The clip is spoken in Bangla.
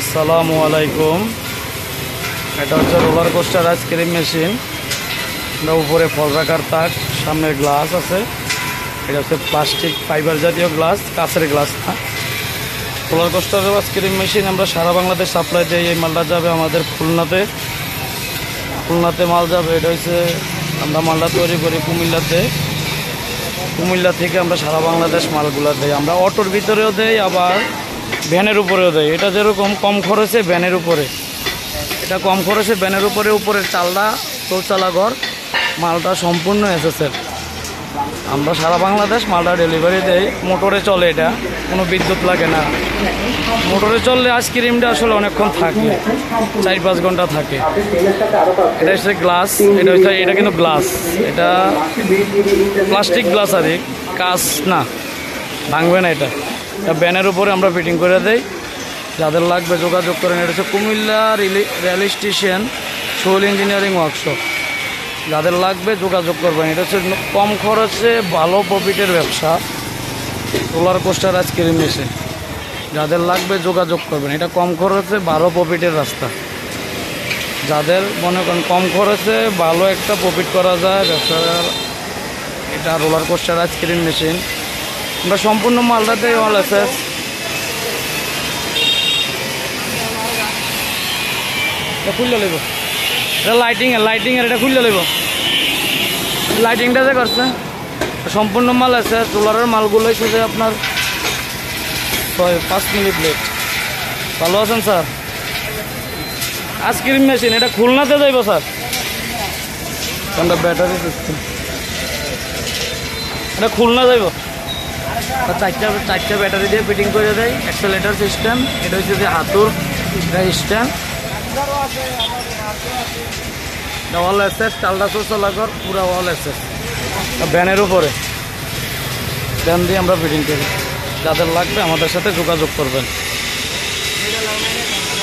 আসসালামু আলাইকুম। এটা হচ্ছে রোলার কোস্টার আইসক্রিম মেশিন। এটা উপরে ফল রাখার তাক, সামনে গ্লাস আছে। এটা হচ্ছে প্লাস্টিক ফাইবার জাতীয় গ্লাস, কাঁচের গ্লাস না। রোলার কোস্টার আইসক্রিম মেশিন আমরা সারা বাংলাদেশ সাপ্লাই দিই। এই মালটা যাবে আমাদের খুলনাতে মাল যাবে। এটা হচ্ছে আমরা মালটা তৈরি করি কুমিল্লা থেকে আমরা সারা বাংলাদেশ মালগুলো দেই। আমরা অটোর ভিতরেও দেই, আবার ভ্যানের উপরেও দেয়। এটা যেরকম কম খরচে ভ্যানের উপরে, এটা কম খরচে ভ্যানের উপরে, উপরের চালটা চৌচালা ঘর, মালটা সম্পূর্ণ এসএসের। আমরা সারা বাংলাদেশ মালটা ডেলিভারি দেই। মোটরে চলে, এটা কোনো বিদ্যুৎ লাগে না। মোটরে চললে আইসক্রিমটা আসলে অনেকক্ষণ থাকে, 4-5 ঘন্টা থাকে। এটা হচ্ছে গ্লাস, এটা কিন্তু গ্লাস, এটা প্লাস্টিক গ্লাস আর কাঁচ না, ভাঙবে না। এটা ব্যানের উপরে আমরা ফিটিং করে দেই। যাদের লাগবে যোগাযোগ করেন। এটা হচ্ছে Comilla rail station, sole engineering workshop. যাদের লাগবে যোগাযোগ করবেন। এটা হচ্ছে কম খরচে ভালো প্রফিটের ব্যবসা, রোলার কোস্টার আইসক্রিম মেশিন। যাদের লাগবে যোগাযোগ করবেন। এটা কম খরচে ভালো প্রফিটের রাস্তা। যাদের মনে করেন কম খরচে ভালো একটা প্রফিট করা যায় ব্যবসা, এটা রোলার কোস্টার আইসক্রিম মেশিন। আমরা সম্পূর্ণ মালটাতে অল এসএস। এটা খুললে নেব, এটা লাইটিংয়ের এটা খুললে নেব। লাইটিংটা যে করছে সম্পূর্ণ মাল আছে। রোলারের মালগুলো হচ্ছে আপনার 5 মিনিট লেট। ভালো আছেন স্যার? আইসক্রিম মেশিন এটা খুলনাতে যাইব স্যার। ব্যাটারি সিস্টেম, এটা খুলনা যাইব। চারটা ব্যাটারি দিয়ে ফিটিং করে দেয়। Accelerator system. এটা হচ্ছে যে হাতুর স্ট্যান্ড। অল এসএস, চালটা চলাকর পুরো অল এসএস। ভ্যানের উপরে ভ্যান দিয়ে আমরা ফিটিং করি। যাদের লাগবে আমাদের সাথে যোগাযোগ করবেন।